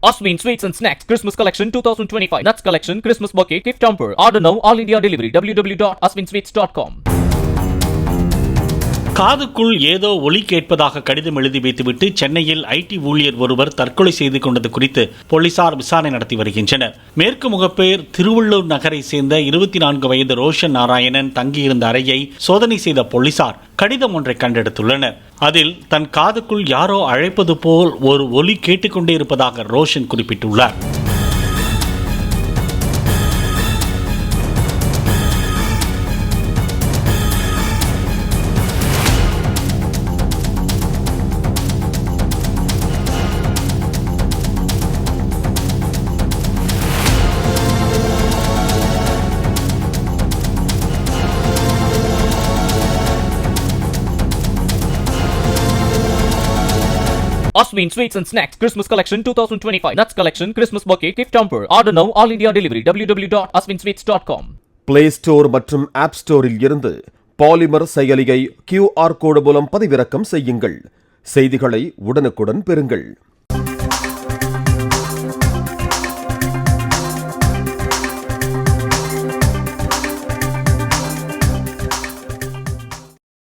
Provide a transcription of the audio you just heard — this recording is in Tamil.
Asmin Sweets and Snacks Christmas Collection 2025. Nuts Collection Christmas Bouquet Gift Hamper. Order now. All India delivery. www.asminsweets.com. காதுக்குள் ஏதோ ஒலி கேட்பதாக கடிதம் எழுதி வைத்துவிட்டு சென்னையில் ஐடி ஊழியர் ஒருவர் தற்கொலை செய்து கொண்டது குறித்து போலீசார் விசாரணை நடத்தி வருகின்றனர். மேற்கு முகப்பேர் திருவள்ளூர் நகரை சேர்ந்த 24 வயது ரோஷன் நாராயணன் தங்கியிருந்த அறையை சோதனை செய்த போலீசார் கடிதம் ஒன்றை கண்டெடுத்துள்ளனர். அதில் தன் காதுக்குள் யாரோ அழைப்பது போல் ஒரு ஒலி கேட்டுக்கொண்டே இருப்பதாக ரோஷன் குறிப்பிட்டுள்ளார். Asmin Sweets and Snacks Christmas Collection 2025. Nuts Collection Christmas Bouquet Gift Hamper. Order now. All India delivery. www.asminsweets.com. Play Store மற்றும் App Storeல் இருந்து பாலிமர் செயலியை QR கோடு மூலம் பதிவிறக்கம் செய்யுங்கள். செய்திகளை உடனுக்குடன் பெறுங்கள்.